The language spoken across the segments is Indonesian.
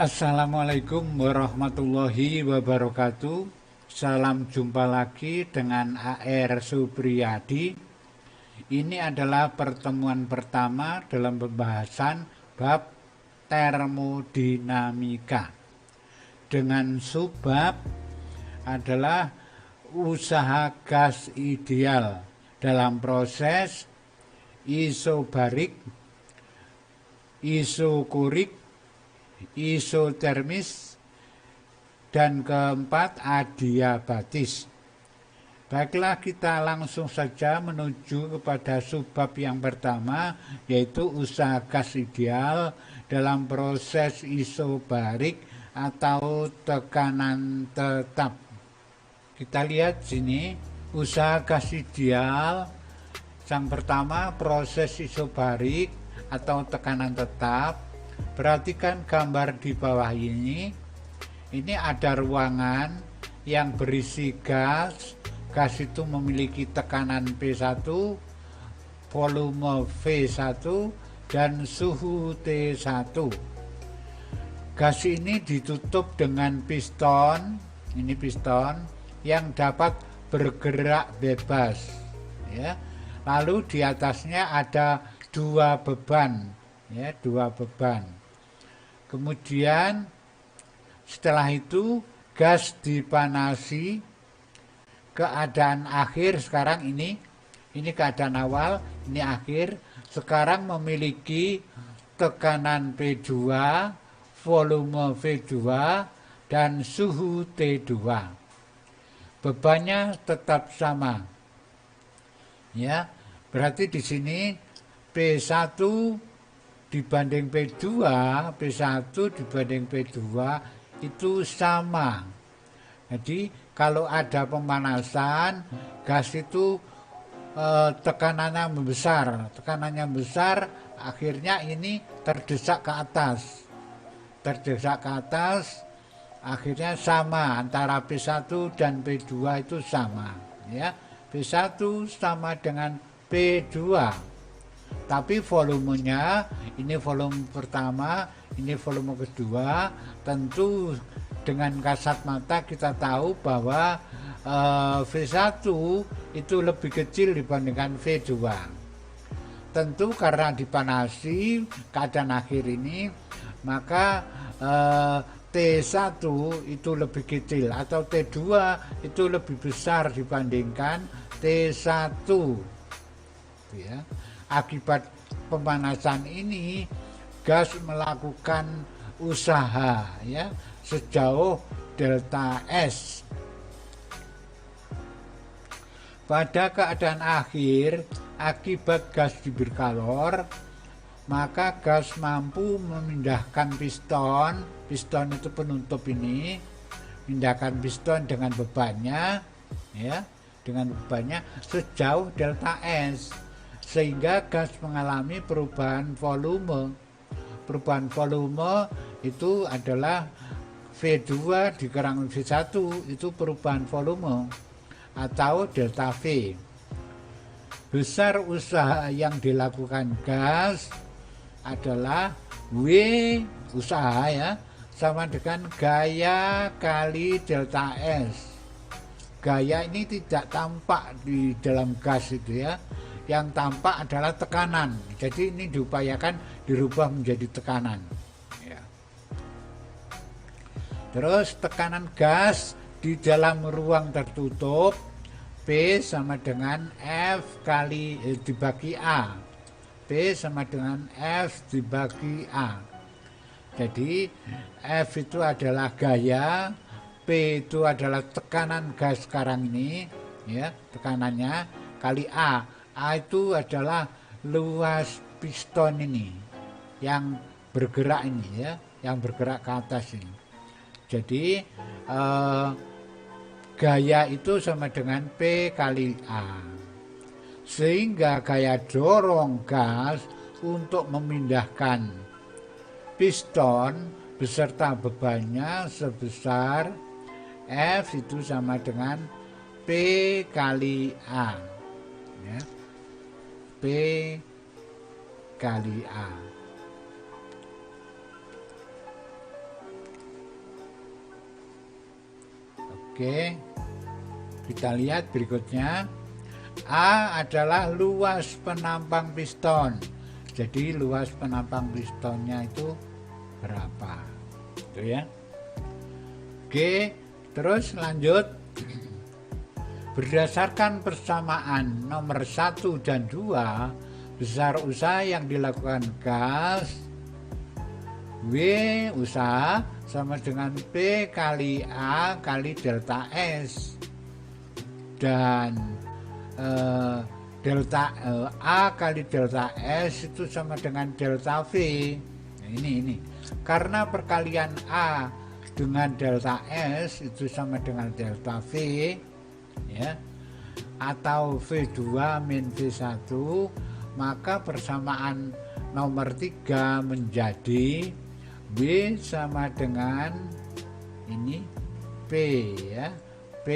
Assalamualaikum warahmatullahi wabarakatuh. Salam jumpa lagi dengan AR Supriyadi. Ini adalah pertemuan pertama dalam pembahasan bab termodinamika dengan subbab adalah usaha gas ideal dalam proses isobarik, isokurik, isotermis, dan keempat adiabatis. Baiklah, kita langsung saja menuju kepada subbab yang pertama, yaitu usaha gas ideal dalam proses isobarik atau tekanan tetap. Kita lihat sini usaha gas ideal. Yang pertama, proses isobarik atau tekanan tetap. Perhatikan gambar di bawah ini. Ini ada ruangan yang berisi gas. Gas itu memiliki tekanan P1, volume V1, dan suhu T1. Gas ini ditutup dengan piston. Ini piston yang dapat bergerak bebas. Ya. Lalu di atasnya ada dua beban. Ya, dua beban. Kemudian setelah itu gas dipanasi. Keadaan akhir sekarang ini keadaan awal, ini akhir. Sekarang memiliki tekanan P2, volume V2, dan suhu T2. Bebannya tetap sama. Ya, berarti di sini P1 dibanding P2, P1 dibanding P2 itu sama. Jadi kalau ada pemanasan, gas itu tekanannya membesar. Tekanannya besar, akhirnya ini terdesak ke atas. Terdesak ke atas, akhirnya sama antara P1 dan P2 itu sama. Ya, P1 sama dengan P2. Tapi volumenya, ini volume pertama, ini volume kedua. Tentu dengan kasat mata kita tahu bahwa V1 itu lebih kecil dibandingkan V2. Tentu karena dipanasi keadaan akhir ini, maka T1 itu lebih kecil atau T2 itu lebih besar dibandingkan T1. Ya. Akibat pemanasan ini, gas melakukan usaha ya sejauh delta S. Pada keadaan akhir, akibat gas diberi kalor, maka gas mampu memindahkan piston. Piston itu penutup ini, pindahkan piston dengan bebannya, ya, dengan bebannya sejauh delta S, sehingga gas mengalami perubahan volume. Perubahan volume itu adalah V2 dikurangi V1, itu perubahan volume atau delta V. Besar usaha yang dilakukan gas adalah W usaha ya sama dengan gaya kali delta S. Gaya ini tidak tampak di dalam gas itu ya. Yang tampak adalah tekanan. Jadi ini diupayakan dirubah menjadi tekanan. Ya. Terus tekanan gas di dalam ruang tertutup P sama dengan F kali dibagi A. P sama dengan F dibagi A. Jadi F itu adalah gaya, P itu adalah tekanan gas sekarang ini, ya, tekanannya kali A. A itu adalah luas piston ini yang bergerak ini ya, yang bergerak ke atas ini. Jadi gaya itu sama dengan P kali A. Sehingga gaya dorong gas untuk memindahkan piston beserta bebannya sebesar F itu sama dengan P kali A. Ya. P kali A. Oke, kita lihat berikutnya. A adalah luas penampang piston. Jadi luas penampang pistonnya itu berapa? Itu ya. Oke, terus lanjut. Berdasarkan persamaan nomor 1 dan 2, besar usaha yang dilakukan gas W usaha sama dengan P kali A kali delta S, dan delta A kali delta S itu sama dengan delta V. Nah, ini karena perkalian A dengan delta S itu sama dengan delta V ya, atau V2 min V1, maka persamaan nomor 3 menjadi W sama dengan ini P ya, P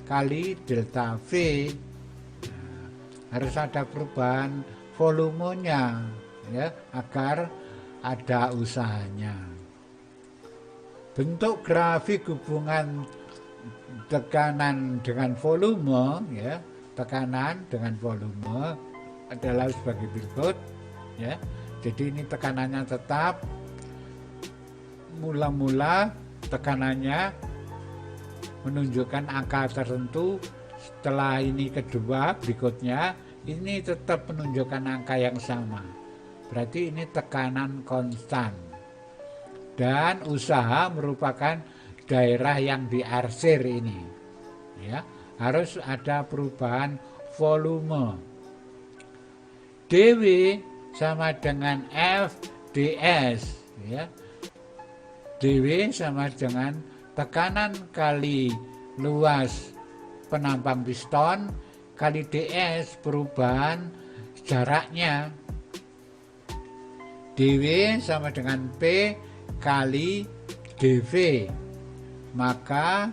kali delta V. Harus ada perubahan volumenya ya, agar ada usahanya. Bentuk grafik hubungan tekanan dengan volume ya, tekanan dengan volume adalah sebagai berikut ya. Jadi ini tekanannya tetap, mula-mula tekanannya menunjukkan angka tertentu. Setelah ini kedua berikutnya ini tetap menunjukkan angka yang sama, berarti ini tekanan konstan. Dan usaha merupakan daerah yang diarsir ini ya, harus ada perubahan volume. dW sama dengan F ds ya, dW sama dengan tekanan kali luas penampang piston kali ds perubahan jaraknya. dW sama dengan P kali dV, maka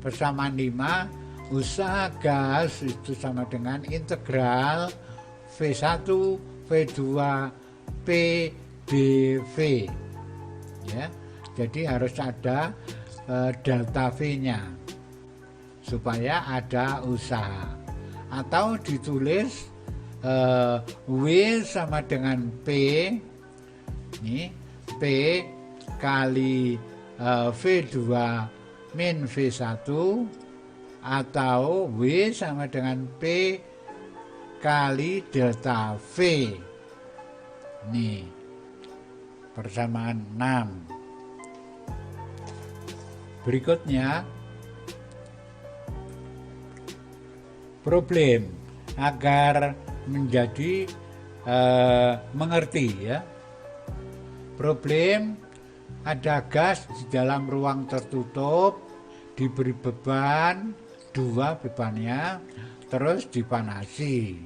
persamaan 5 usaha gas itu sama dengan integral V1 V2 P dV ya. Jadi harus ada delta V-nya supaya ada usaha, atau ditulis W sama dengan P ini, P kali V2 min V1, atau W sama dengan P kali delta V. Nih persamaan 6. Berikutnya problem agar menjadi mengerti ya. Problem, ada gas di dalam ruang tertutup, diberi beban 2 bebannya, terus dipanasi.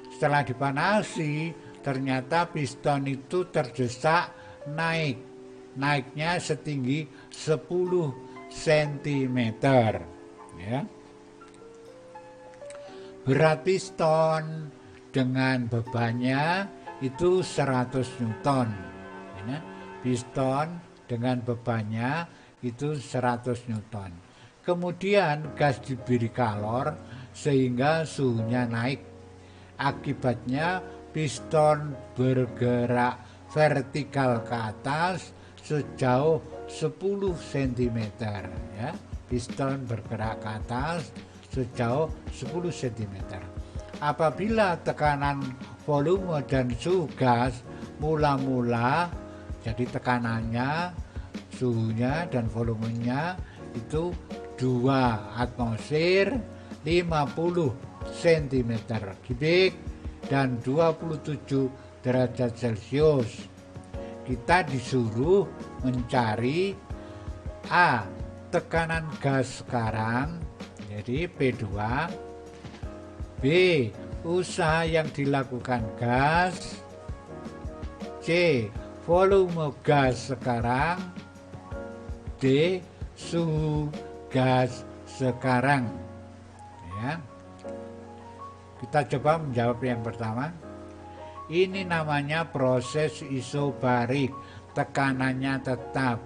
Setelah dipanasi ternyata piston itu terdesak naiknya setinggi 10 cm ya. Berat piston dengan bebannya itu 100 Newton ya. Piston dengan bebannya itu 100 Newton. Kemudian gas diberi kalor sehingga suhunya naik. Akibatnya piston bergerak vertikal ke atas sejauh 10 cm ya. Piston bergerak ke atas sejauh 10 cm. Apabila tekanan volume dan suhu gas mula-mula, jadi tekanannya, suhunya dan volumenya itu 2 atmosfer 50 cm kubik dan 27 derajat Celcius. Kita disuruh mencari A, tekanan gas sekarang, jadi P2, B, usaha yang dilakukan gas, C, volume gas sekarang, D, suhu gas sekarang ya. Kita coba menjawab yang pertama. Ini namanya proses isobarik, tekanannya tetap.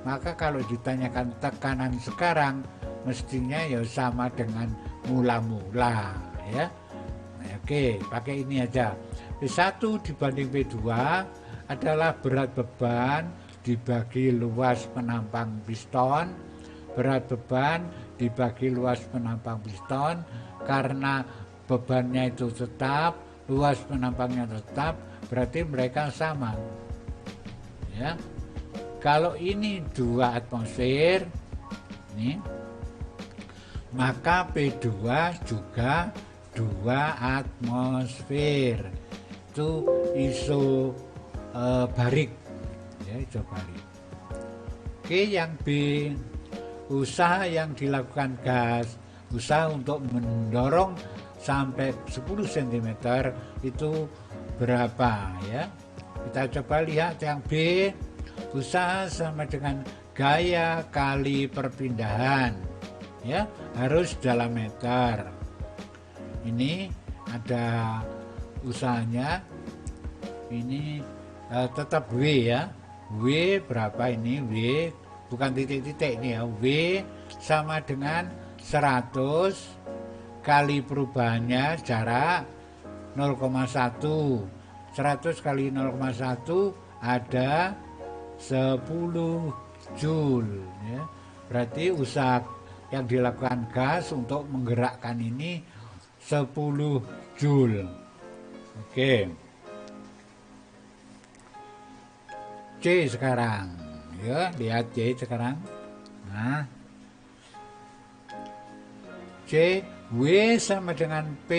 Maka kalau ditanyakan tekanan sekarang, mestinya ya sama dengan mula-mula ya. Oke, pakai ini aja. P1 dibanding P2 adalah berat beban dibagi luas penampang piston. Berat beban dibagi luas penampang piston, karena bebannya itu tetap, luas penampangnya tetap, berarti mereka sama ya. Kalau ini 2 atmosfer ini, maka P2 juga 2 atmosfer. Itu isobarik ya, isobarik. Oke, yang B, usaha yang dilakukan gas, usaha untuk mendorong sampai 10 cm itu berapa ya. Kita coba lihat yang B, usaha sama dengan gaya kali perpindahan ya, harus dalam meter. Ini ada usahanya, ini tetap W ya. W berapa ini? W bukan titik-titik ini ya. W sama dengan 100 kali perubahannya jarak 0,1. 100 kali 0,1 ada 10 Joule ya. Berarti usaha yang dilakukan gas untuk menggerakkan ini 10 Joule. Oke. C sekarang ya, lihat C sekarang. Nah, C, W sama dengan P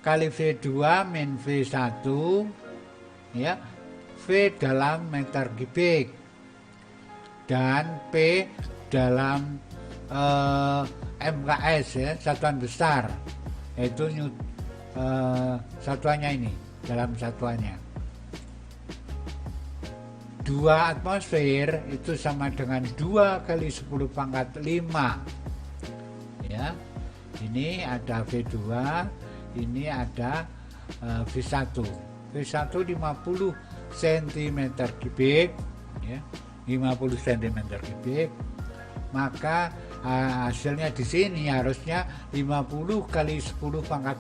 kali V2 min V1 ya, V dalam meter kubik dan P dalam MKS ya, satuan besar, yaitu satuannya ini, dalam satuannya. 2 atmosfer itu sama dengan 2 kali 10 pangkat 5 ya. Ini ada V2, ini ada V1. V1 50 cm kubik ya, 50 cm kubik. Maka hasilnya di sini harusnya 50 kali 10 pangkat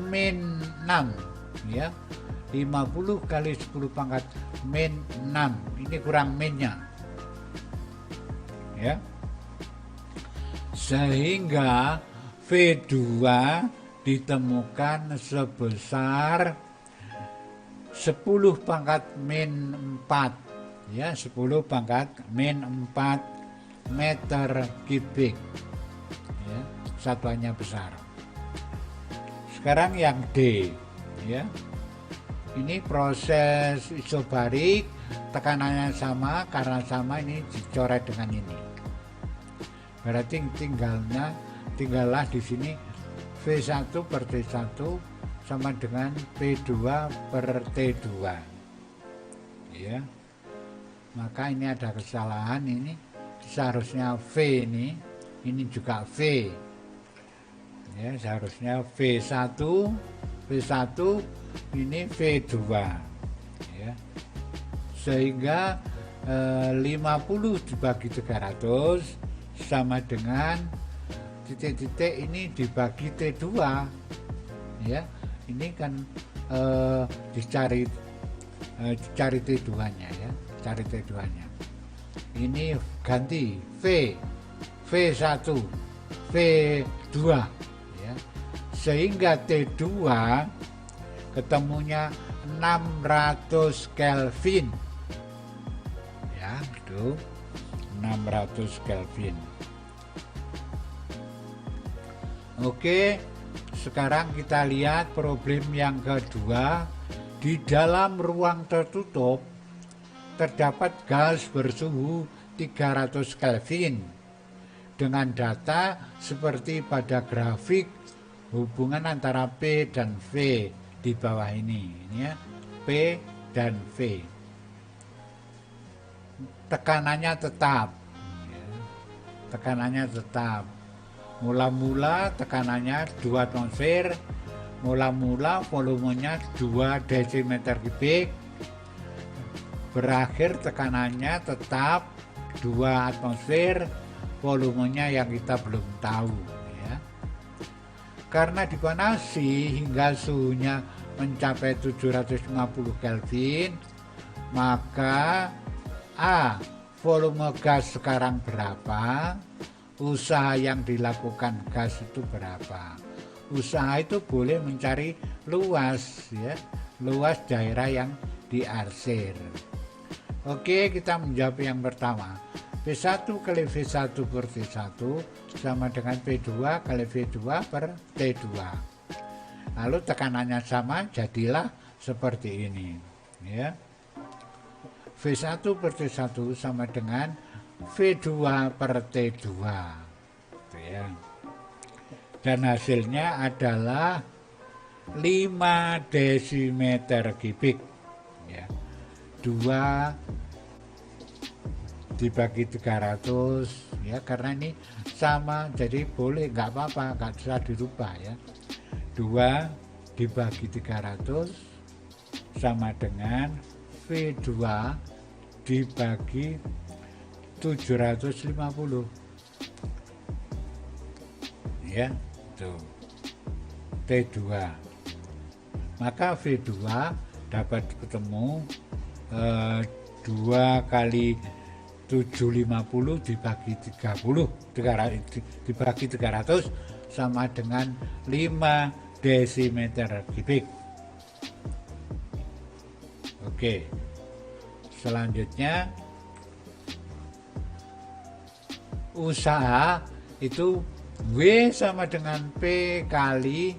min 6 ya. 50 kali 10 pangkat min 6. Ini kurang minnya ya. Sehingga V2 ditemukan sebesar 10 pangkat min 4 ya, 10 pangkat min 4 meter kubik ya, satuannya besar. Sekarang yang D ya. Ini proses isobarik, tekanannya sama, karena sama ini dicoret dengan ini. Berarti tinggallah di sini V1 per T1 sama dengan P2 per T2 ya. Maka ini ada kesalahan, ini seharusnya V, ini juga V ya, seharusnya V1 ini V2 ya. Sehingga 50 dibagi 300 sama dengan titik-titik ini dibagi T2 ya. Ini kan dicari T2 nya ya, cari T2 nya. Ini ganti V1 V2 ya. Sehingga T2 ketemunya 600 Kelvin ya, itu 600 Kelvin. Oke, sekarang kita lihat problem yang kedua. Di dalam ruang tertutup terdapat gas bersuhu 300 Kelvin dengan data seperti pada grafik hubungan antara P dan V di bawah ini ya, P dan V. Tekanannya tetap ya, tekanannya tetap. Mula-mula tekanannya 2 atmosfer, mula-mula volumenya 2 desimeter kubik, berakhir tekanannya tetap 2 atmosfer, volumenya yang kita belum tahu ya. Karena dipanasi hingga suhunya mencapai 750 Kelvin, maka A. Volume gas sekarang berapa? Usaha yang dilakukan gas itu berapa? Usaha itu boleh mencari luas ya, luas daerah yang diarsir. Oke, kita menjawab yang pertama. P1 kali V1 per T1 sama dengan P2 kali V2 per T2. Lalu tekanannya sama, jadilah seperti ini ya. V1 per T1 sama dengan V2 per T2 ya. Dan hasilnya adalah 5 desimeter kubik ya. 2 dibagi 300 ya, karena ini sama jadi boleh, nggak apa-apa, nggak bisa dirubah ya. 2 dibagi 300 sama dengan V2 dibagi 750 ya, tuh T2. Maka V2 dapat ketemu 2 kali 750 dibagi 30 dibagi 300 sama dengan 5 desimeter kubik. Oke, selanjutnya usaha itu W sama dengan P kali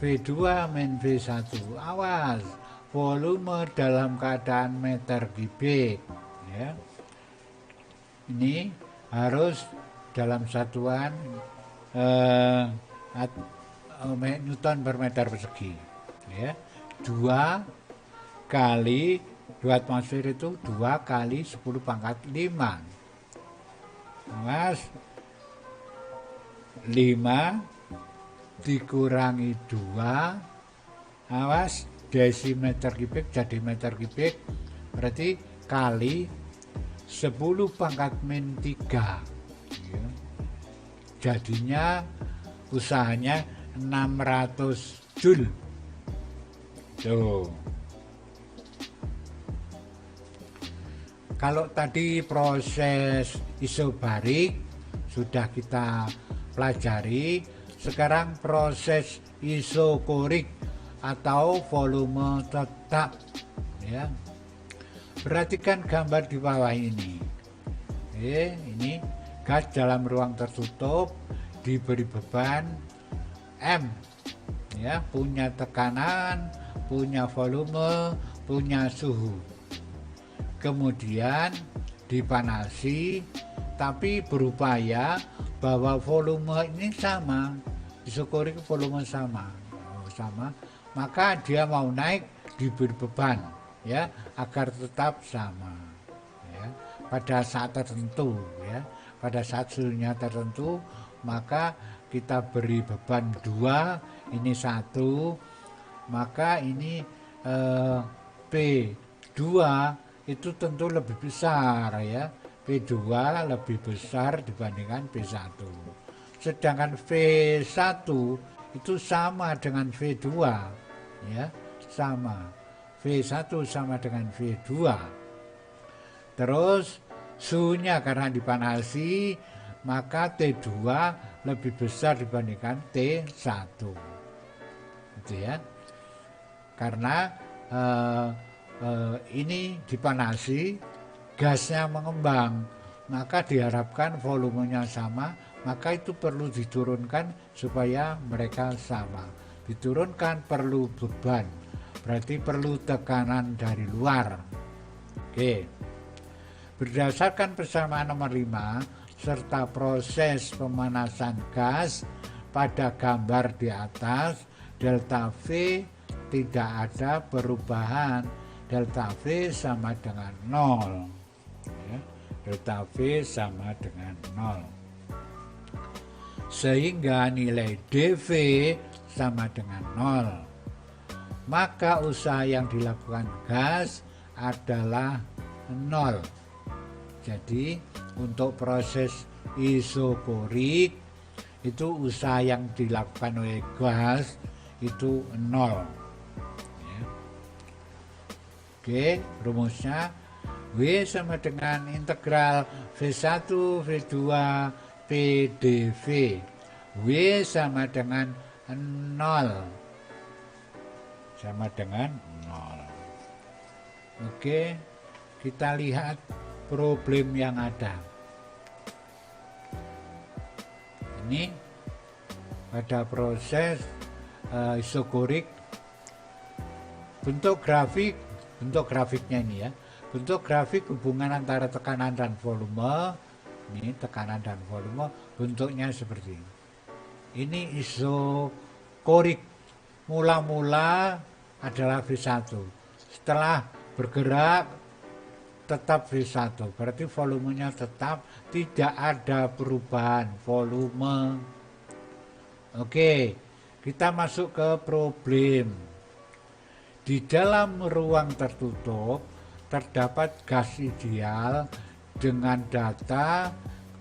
V2 min V1. Awas, volume dalam keadaan meter kubik ya. Ini harus dalam satuan Newton per meter persegi ya. 2 kali 2 atmosfer itu 2 kali 10 pangkat 5. Mas 5 dikurangi 2, awas desimeter kubik jadi meter kubik, berarti kali 10 pangkat min 3 ya. Jadinya usahanya 600 Joule tuh. Kalau tadi proses isobarik sudah kita pelajari, sekarang proses isokorik atau volume tetap ya. Perhatikan gambar di bawah ini. Ini gas dalam ruang tertutup diberi beban M ya, punya tekanan, punya volume, punya suhu. Kemudian dipanasi, tapi berupaya bahwa volume ini sama, isokorik volume sama, maka dia mau naik diberi beban ya agar tetap sama ya. Pada saat tertentu ya, pada saat suhunya tertentu, maka kita beri beban 2, ini 1, maka ini P2 itu tentu lebih besar ya, P2 lebih besar dibandingkan P1. Sedangkan V1 itu sama dengan V2 ya, sama. V1 sama dengan V2. Terus suhunya karena dipanasi, maka T2 lebih besar dibandingkan T1. Gitu ya. Karena ini dipanasi, gasnya mengembang, maka diharapkan volumenya sama, maka itu perlu diturunkan supaya mereka sama. Diturunkan perlu beban, berarti perlu tekanan dari luar. Oke. Berdasarkan persamaan nomor 5 serta proses pemanasan gas pada gambar di atas, delta V tidak ada perubahan. Delta V sama dengan 0 ya. Delta V sama dengan 0, sehingga nilai dV sama dengan 0. Maka usaha yang dilakukan gas adalah 0. Jadi untuk proses isokorik itu usaha yang dilakukan oleh gas itu 0. Ya. Oke, rumusnya W sama dengan integral V1 V2 PdV. W sama dengan 0. Sama dengan 0. Oke, kita lihat problem yang ada. Ini pada proses isokorik, bentuk grafiknya ini ya. Bentuk grafik hubungan antara tekanan dan volume. Ini tekanan dan volume bentuknya seperti ini. Ini isokorik. Mula-mula adalah V1. Setelah bergerak tetap V1. Berarti volumenya tetap, tidak ada perubahan volume. Oke, kita masuk ke problem. Di dalam ruang tertutup terdapat gas ideal dengan data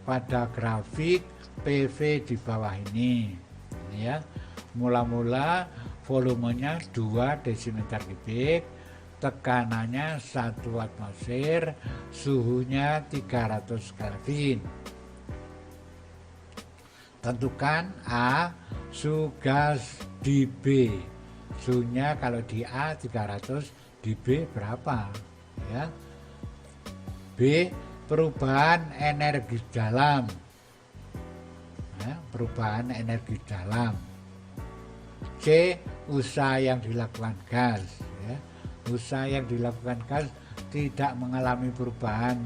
pada grafik PV di bawah ini. Ini ya. Mula-mula volumenya 2 desimeter kubik, tekanannya 1 atmosfer, suhunya 300 Kelvin. Tentukan A, suhu gas di B. Suhunya kalau di A 300, di B berapa? Ya. B, perubahan energi dalam. Ya, perubahan energi dalam. C, usaha yang dilakukan gas. Ya. Usaha yang dilakukan gas tidak mengalami perubahan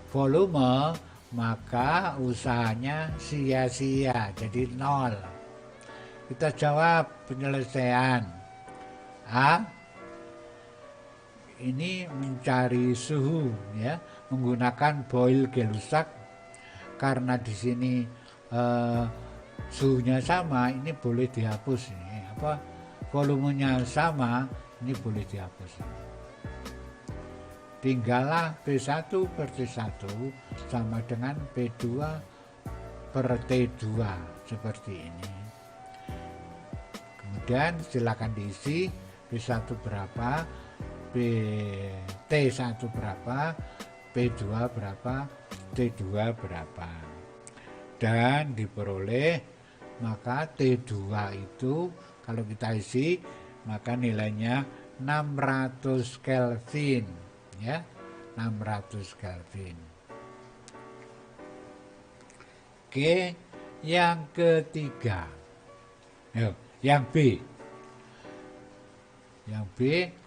volume, maka usahanya sia-sia, jadi 0. Kita jawab penyelesaian. A, ini mencari suhu ya, menggunakan Boyle Gay-Lussac. Karena di sini suhunya sama, ini boleh dihapus ini. Volumenya sama, ini boleh dihapus. Tinggallah P1 per T1 sama dengan P2 per T2 seperti ini. Kemudian silakan diisi P1 berapa, T1 berapa, P2 berapa, T2 berapa. Dan diperoleh, maka T2 itu kalau kita isi maka nilainya 600 Kelvin ya, 600 Kelvin. Oke, yang ketiga. Yang B. Yang B,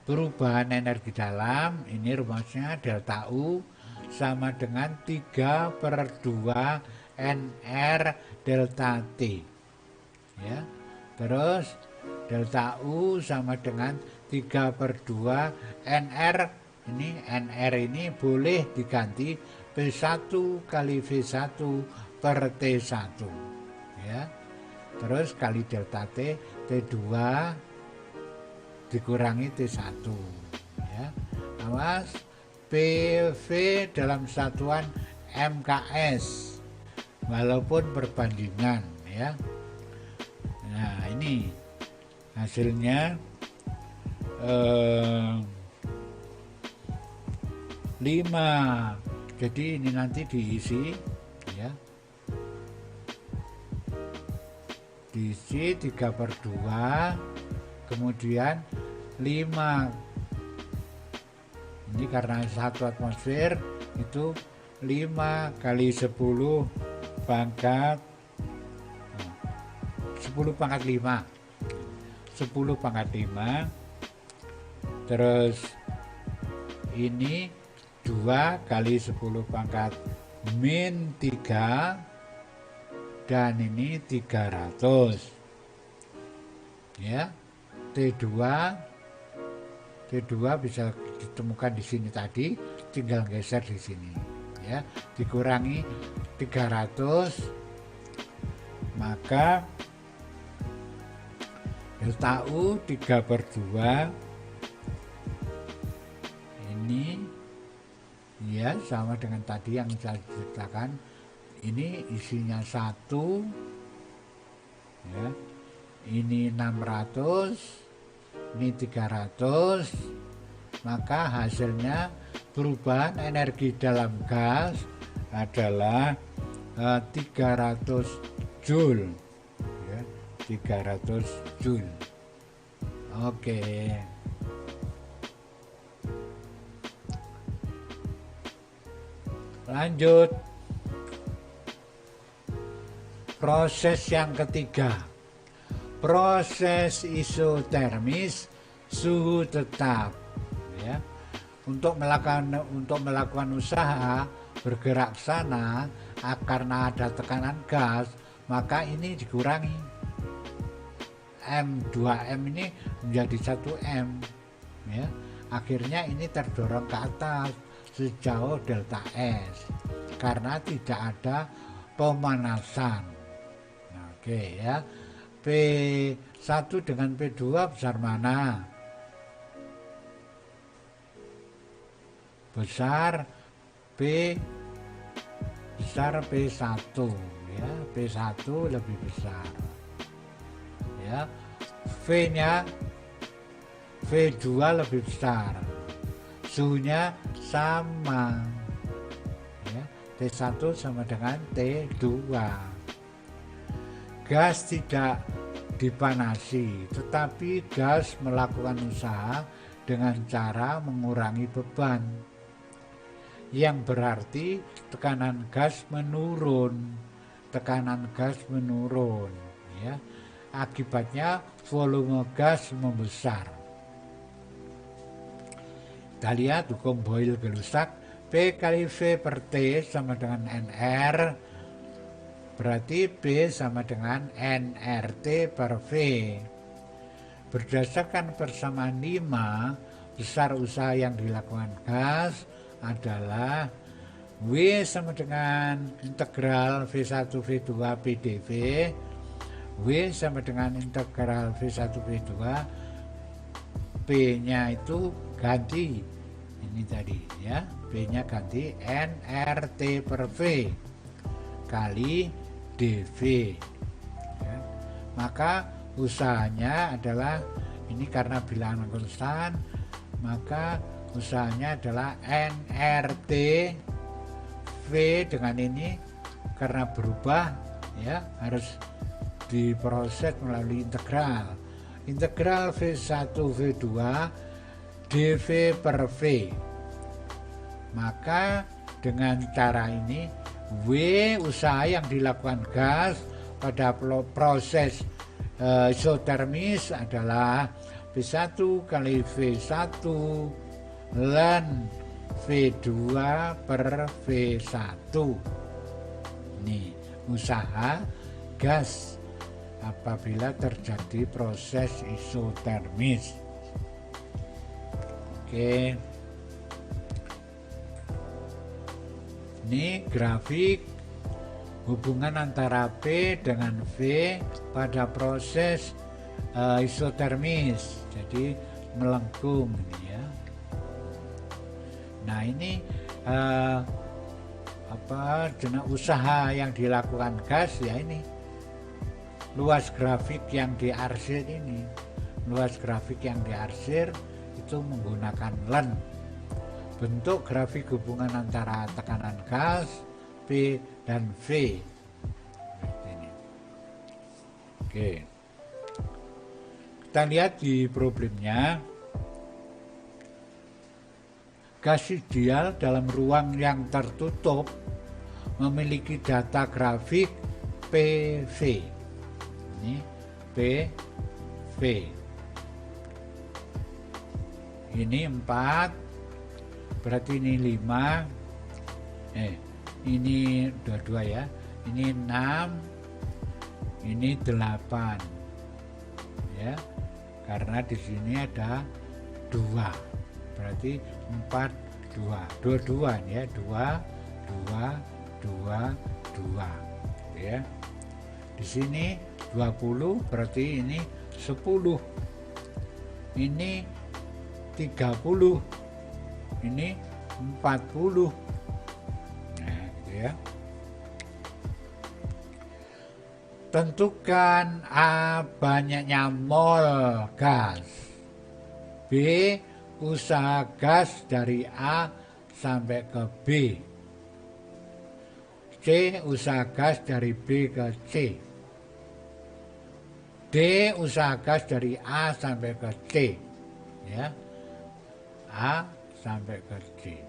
perubahan energi dalam, ini rumusnya delta U sama dengan 3/2 NR delta T. Ya. Terus delta U sama dengan 3/2 NR. NR ini boleh diganti P1 kali V1 per T1. Ya. Terus kali delta T, T2 dikurangi T1. Ya. Awas, PV dalam satuan MKS walaupun perbandingan ya. Nah ini hasilnya 5. Jadi ini nanti diisi ya, diisi 3/2, kemudian 5. Ini karena 1 atmosfer itu 5 kali 10 pangkat 10 pangkat 5. 10 pangkat 5. Terus ini 2 kali 10 pangkat min 3, dan ini 300 ya. T2 bisa ditemukan di sini tadi, tinggal geser di sini ya, dikurangi 300, maka delta U 3/2 ini ya, sama dengan tadi yang saya ceritakan. Ini isinya 1, ya, ini 600, ini 300, maka hasilnya perubahan energi dalam gas adalah 300 Joule, ya, 300 Joule. Oke. Lanjut. Proses yang ketiga, proses isotermis suhu tetap, ya. Untuk melakukan usaha bergerak sana, karena ada tekanan gas, maka ini dikurangi. M2M ini menjadi 1M, ya. Akhirnya ini terdorong ke atas sejauh delta S karena tidak ada pemanasan. Oke, ya. P1 dengan P2 besar mana? Besar P1, ya. P1 lebih besar. Ya. V-nya V2 lebih besar. Suhunya sama. Ya. T1 sama dengan T2. Gas tidak dipanasi, tetapi gas melakukan usaha dengan cara mengurangi beban, yang berarti tekanan gas menurun. Ya. Akibatnya volume gas membesar. Kita lihat hukum Boyle-Glusak, P kali V per T sama dengan NR, berarti P sama dengan nRT per V. Berdasarkan persamaan 5, besar usaha yang dilakukan gas adalah W sama dengan integral V1 V2 PdV, W sama dengan integral V1 V2, P-nya itu ganti ini tadi, ya, P-nya ganti nRT per V kali dV, ya. Maka usahanya adalah ini karena bilangan konstan, maka usahanya adalah nRT V dengan ini karena berubah, ya, harus diproses melalui integral V1 V2 dV per V. Maka dengan cara ini W usaha yang dilakukan gas pada proses isotermis adalah V1 kali V1 ln V2 per V1. Ini usaha gas apabila terjadi proses isotermis. Oke. Ini grafik hubungan antara P dengan V pada proses isotermis, jadi melengkung ini, ya. Nah, ini jenis usaha yang dilakukan gas, ya, ini luas grafik yang diarsir ini. Luas grafik yang diarsir itu menggunakan ln. Bentuk grafik hubungan antara tekanan gas P dan V. Ini. Oke. Kita lihat di problemnya. Gas ideal dalam ruang yang tertutup memiliki data grafik PV. Ini PV. Ini 4. Berarti ini 5, ini 22, ya, ini 6, ini 8, ya, karena di sini ada 2, berarti 4, 2, 22, ya, 2, 2, ya. Di sini 20, berarti ini 10, ini 30, ini 40. Nah, gitu ya. Tentukan A, banyaknya mol gas. B, usaha gas dari A sampai ke B. C, usaha gas dari B ke C. D, usaha gas dari A sampai ke C. Ya. A sampai ke C.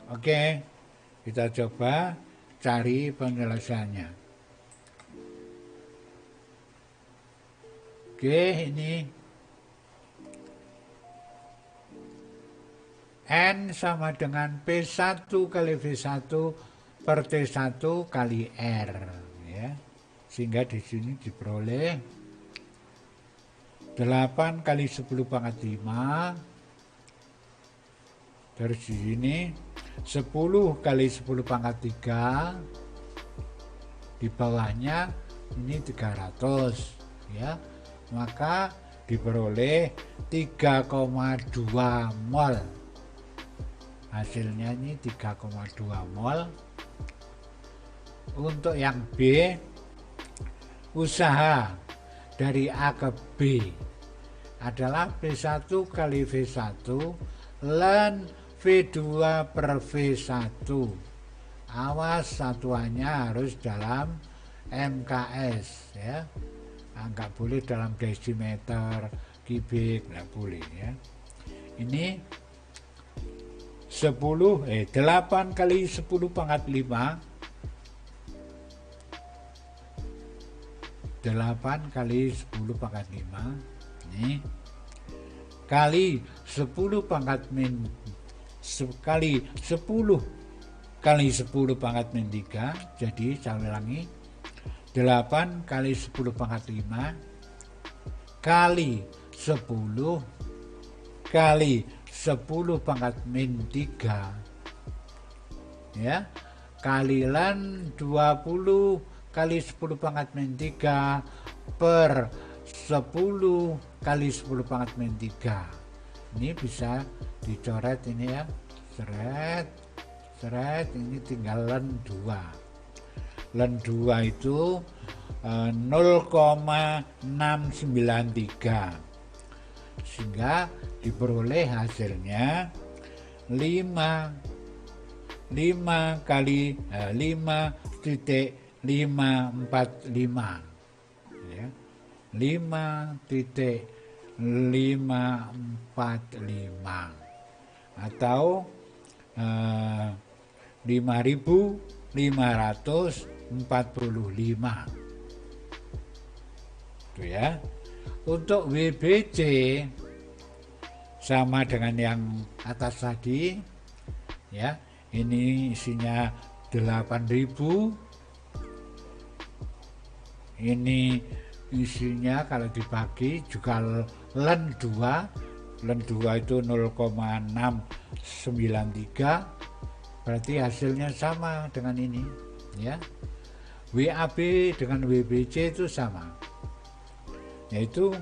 Oke, kita coba cari penjelasannya. Oke, ini N sama dengan P1 kali V1 per T1 kali R. Ya. Sehingga di sini diperoleh 8 kali 10 pangkat 5. Dari sini 10 kali 10 pangkat 3. Di bawahnya ini 300. Ya. Maka diperoleh 3,2 mol. Hasilnya ini 3,2 mol. Untuk yang B, usaha dari A ke B adalah P1 kali V1 ln V2 per V1. Awas, satuannya harus dalam MKS ya. Nggak boleh dalam desimeter, kubik, nggak boleh ya. Ini 8 kali 10 pangkat 5. 8 kali 10 pangkat 5 ini kali 10 pangkat min kali 10 kali 10 pangkat min 3. Jadi saya ulangi, 8 kali 10 pangkat 5 kali 10 kali 10 pangkat min 3 ya, kali ln 20 kali 10 pangkat min 3 per 10 kali 10 pangkat min 3. Ini bisa dicoret ini ya, seret, ini tinggal ln 2. Ln 2 itu 0,693, sehingga diperoleh hasilnya 5 kali 5,545 ya, 5,545 atau 5.545 itu ya. Untuk WBC sama dengan yang atas tadi ya, ini isinya 8.000, ini isinya kalau dibagi juga ln 2 itu 0,693, berarti hasilnya sama dengan ini ya. WAB dengan WBC itu sama, yaitu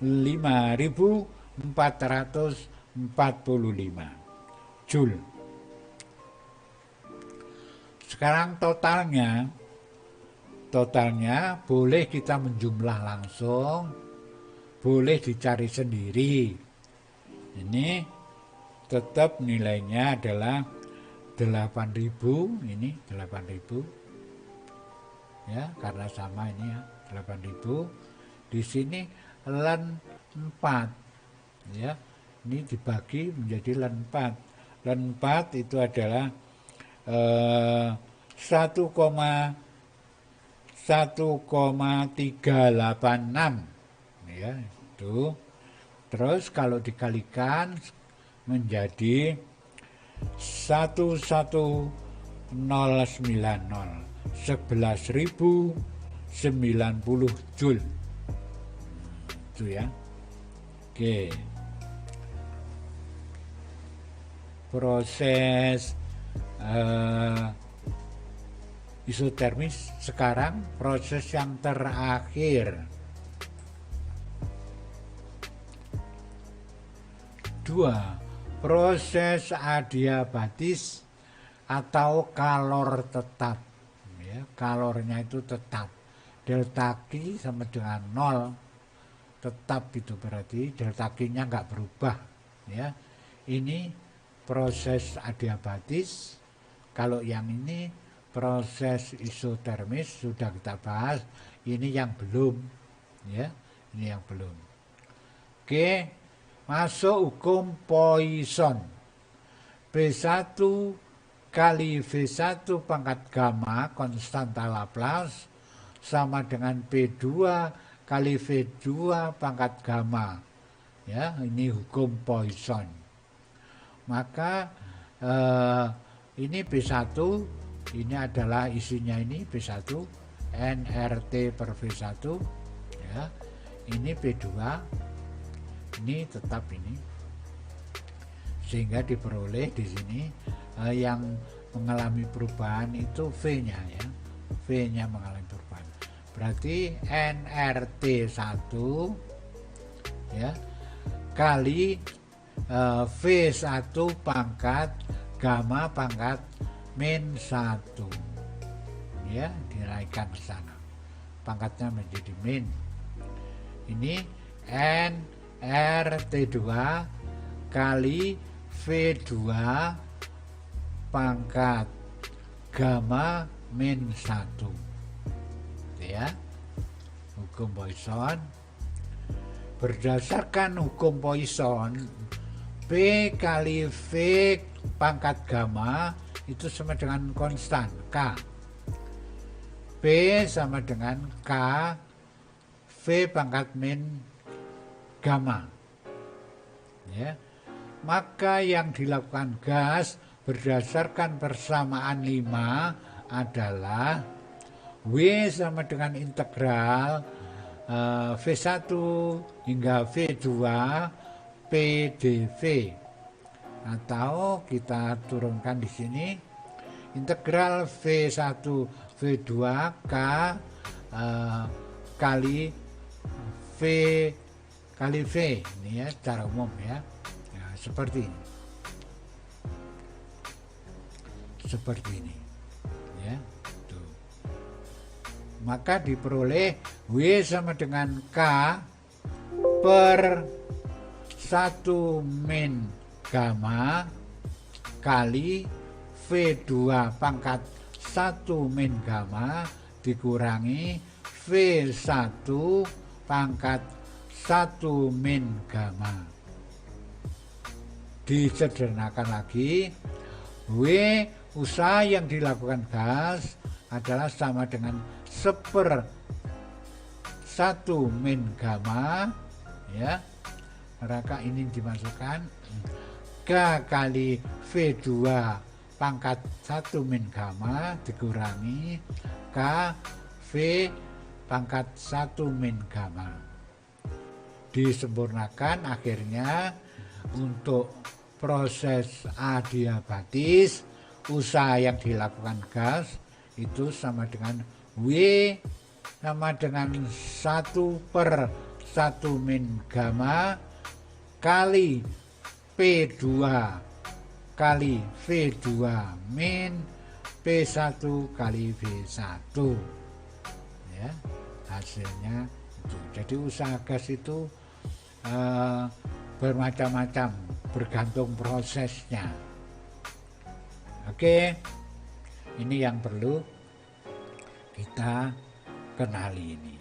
5.445 Joule. Sekarang totalnya boleh kita menjumlah langsung, boleh dicari sendiri. Ini tetap nilainya adalah 8.000, ini 8.000 ya, karena sama ini ya, 8.000. Di sini ln 4 ya, ini dibagi menjadi ln 4. Ln 4 itu adalah 1,386 ya, itu. Terus kalau dikalikan menjadi 11.090, 11.090 Joule itu ya. Oke, proses isotermis. Sekarang proses yang terakhir, 2 proses adiabatis atau kalor tetap. Ya, kalornya itu tetap. Delta Q sama dengan 0. Tetap itu berarti delta Q-nya nggak berubah. Ya, ini proses adiabatis. Kalau yang ini proses isotermis sudah kita bahas. Ini yang belum. Ya, ini yang belum. Oke, masuk hukum Poisson. P1 kali V1 pangkat gamma konstanta Laplace sama dengan P2 kali V2 pangkat gamma. Ya, ini hukum Poisson. Maka ini P1, ini adalah isinya ini P1 nRT per V1. Ya, ini P2. Ini tetap ini, sehingga diperoleh di sini yang mengalami perubahan itu V-nya ya, V-nya mengalami perubahan. Berarti nRT 1 ya kali V1 pangkat gamma pangkat min 1 ya, dinaikkan ke sana, pangkatnya menjadi min. Ini nRT2 kali V2 pangkat gamma min 1 ya, hukum Poisson. Berdasarkan hukum Poisson, P kali V pangkat gamma itu sama dengan konstan K. P sama dengan K V pangkat min gamma. Ya. Maka yang dilakukan gas berdasarkan persamaan 5 adalah W sama dengan integral V1 hingga V2 PdV, atau kita turunkan di sini integral V1 V2 K kali V kali V ini ya, secara umum ya. Nah, seperti ini. Seperti ini. Ya, tuh. Maka diperoleh W sama dengan K per 1 min gamma kali V2 pangkat 1 min gamma dikurangi V1 pangkat 1 min gamma. Disederhanakan lagi, W usaha yang dilakukan gas adalah sama dengan 1/1 min gamma ya. Maka ini dimasukkan K kali V2 pangkat 1 min gamma dikurangi K V pangkat 1 min gamma. Disempurnakan, akhirnya untuk proses adiabatis usaha yang dilakukan gas itu sama dengan W sama dengan 1/1 min gamma kali P2 kali V2 min P1 kali V1 ya, hasilnya itu. Jadi usaha gas itu bermacam-macam, bergantung prosesnya. Oke, ini yang perlu kita kenali ini.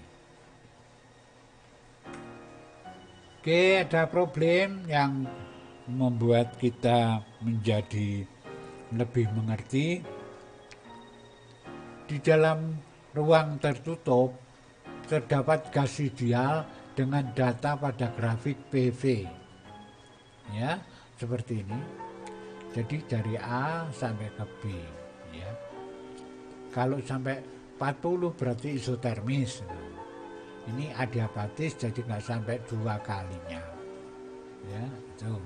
Oke, ada problem yang membuat kita menjadi lebih mengerti. Di dalam ruang tertutup terdapat gas ideal dengan data pada grafik PV. Ya, seperti ini. Jadi dari A sampai ke B, ya. Kalau sampai 40 berarti isotermis. Ini adiabatis, jadi nggak sampai 2 kalinya. Ya, itu.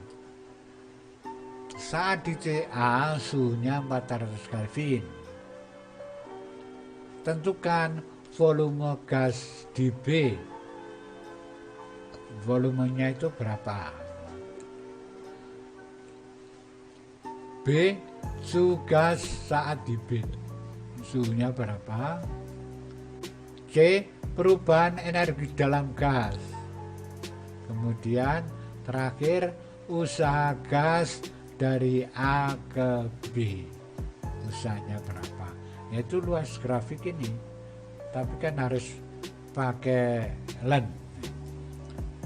Saat di CA suhunya 400 Kelvin. Tentukan volume gas di B. Volumenya itu berapa? B. Suhu gas saat dibit, suhunya berapa? C. Perubahan energi dalam gas. Kemudian terakhir, usaha gas dari A ke B, usahanya berapa? Yaitu luas grafik ini, tapi kan harus pakai lens,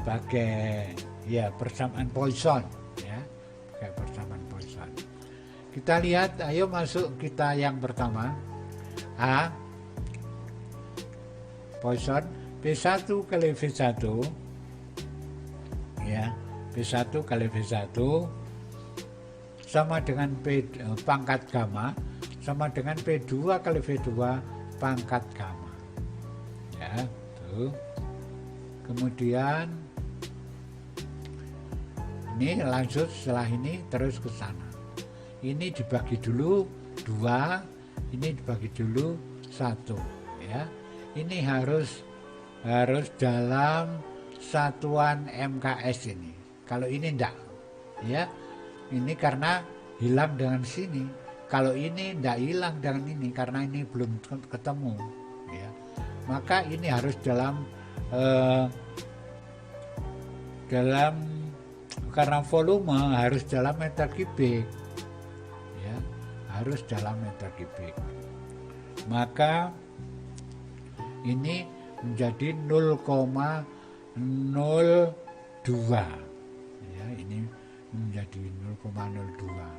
pakai ya persamaan Poisson ya, pakai persamaan Poisson. Kita lihat, ayo masuk kita yang pertama. A, Poisson P1 kali V1 ya, P1 kali V1 sama dengan pangkat gamma sama dengan P2 kali V2 pangkat gamma ya, tuh. Kemudian ini lanjut, setelah ini terus ke sana. Ini dibagi dulu 2, ini dibagi dulu 1 ya. Ini harus dalam satuan MKS ini. Kalau ini enggak ya. Ini karena hilang dengan sini. Kalau ini enggak hilang dengan ini karena ini belum ketemu ya. Maka ini harus dalam karena volume harus dalam meter kubik ya, harus dalam meter kubik. Maka ini menjadi 0,02 ya, ini menjadi 0,02.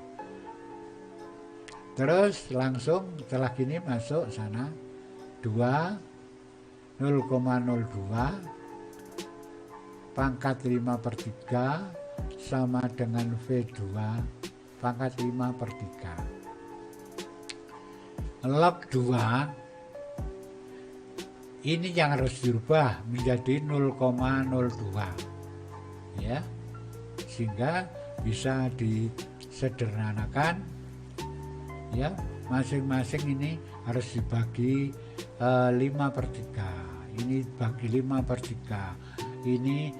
Terus langsung setelah gini masuk sana 0,02 pangkat 5/3 sama dengan V2 pangkat 5/3. Log 2 ini yang harus dirubah menjadi 0,02 ya, sehingga bisa disederhanakan ya. Masing-masing ini harus dibagi 5/3, ini bagi 5/3, ini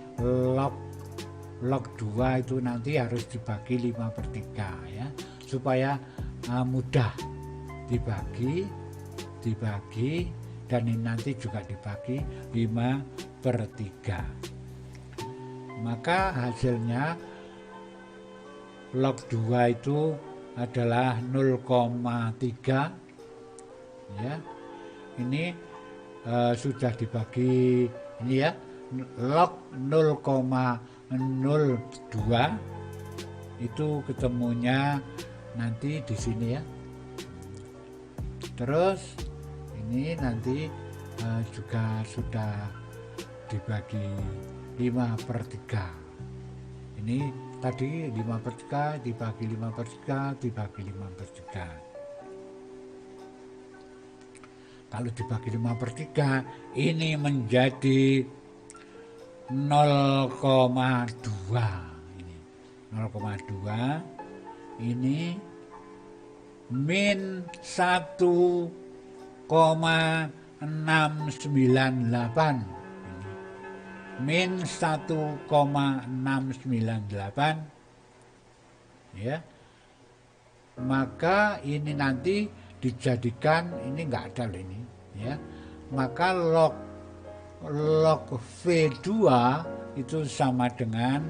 log 2 itu nanti harus dibagi 5/3 ya, supaya mudah dibagi dan ini nanti juga dibagi 5/3. Maka hasilnya log 2 itu adalah 0,3 ya. Ini sudah dibagi ini ya, log 0,02 itu ketemunya nanti di sini ya. Terus ini nanti juga sudah dibagi 5/3. Ini tadi 5/3 dibagi 5/3 dibagi 5/3. Kalau dibagi 5/3 ini menjadi 0,2. Ini 0,2 ini min 1,698, min 1,698 ya. Maka ini nanti dijadikan, ini enggak ada ini ya. Maka log V2 itu sama dengan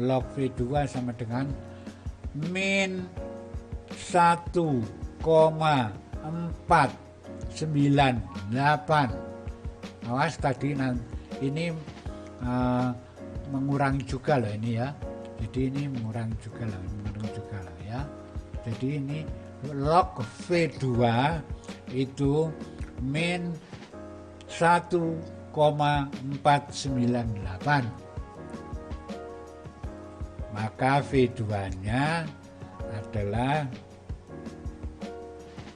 log V2 sama dengan min 1,498. Awas tadi ini mengurangi juga loh ini ya. Jadi ini mengurangi juga loh ya. Jadi ini log V2 itu min 1,498. Maka V2-nya adalah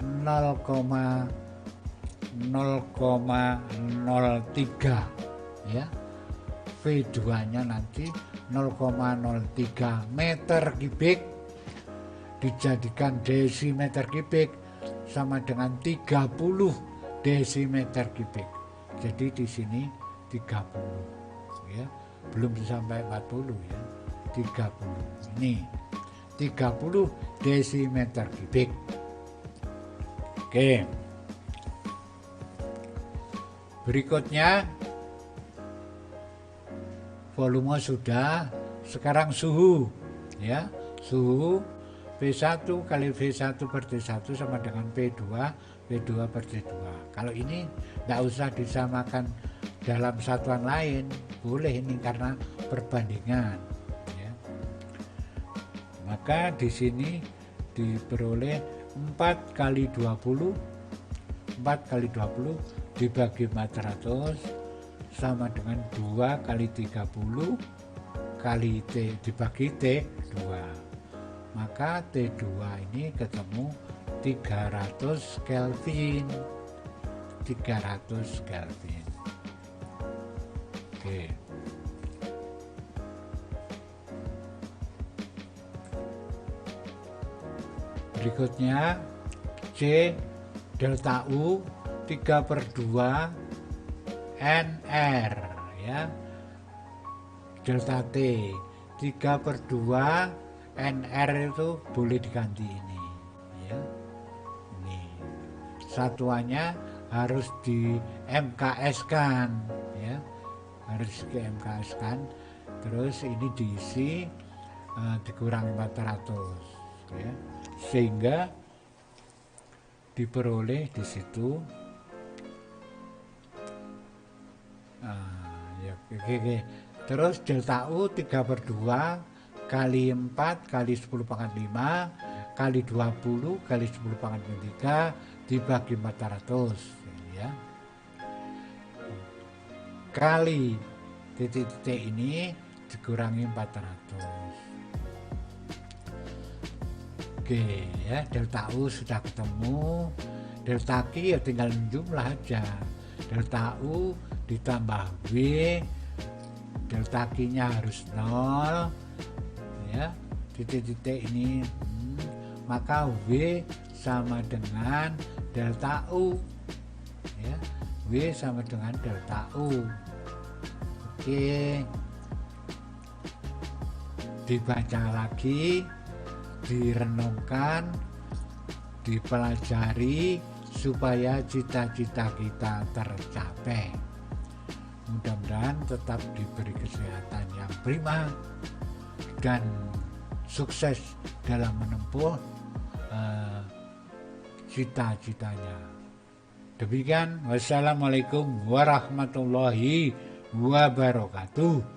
0,03 ya. V2-nya nanti 0,03 meter kubik dijadikan desimeter kubik sama dengan 30 desimeter kubik. Jadi di sini 30 ya, belum sampai 40 ya, 30. Ini 30 desimeter kubik. Oke. Berikutnya volume sudah, sekarang suhu ya. Suhu V1 kali V1 per T1 sama dengan P2 per T2. Kalau ini tidak usah disamakan dalam satuan lain, boleh ini karena perbandingan ya. Maka di sini diperoleh 4 kali 20 dibagi 400 sama dengan 2 kali 30 kali T dibagi T2. Maka T2 ini ketemu 300 Kelvin. 300 Kelvin. Oke. Berikutnya C delta U 3/2 NR ya. Delta T 3/2 NR itu boleh diganti ini ya. Ini satuannya harus di MKS kan ya. Harus ke MKS kan. Terus ini diisi dikurangi 400 ya. Sehingga diperoleh di situ ya, oke. Terus delta U 3/2 kali 4 kali 10 pangkat 5 kali 20 kali 10 pangkat 3 dibagi 400 ya. Kali titik-titik ini dikurangi 400. Oke ya, delta U sudah ketemu. Delta Q ya tinggal jumlah aja. Delta U ditambah W, delta Q-nya harus 0 ya. Titik-titik ini maka W sama dengan delta U ya. W sama dengan delta U. Oke. Dibaca lagi, direnungkan, dipelajari supaya cita-cita kita tercapai. Mudah-mudahan tetap diberi kesehatan yang prima dan sukses dalam menempuh cita-citanya. Demikian, wassalamualaikum warahmatullahi wabarakatuh.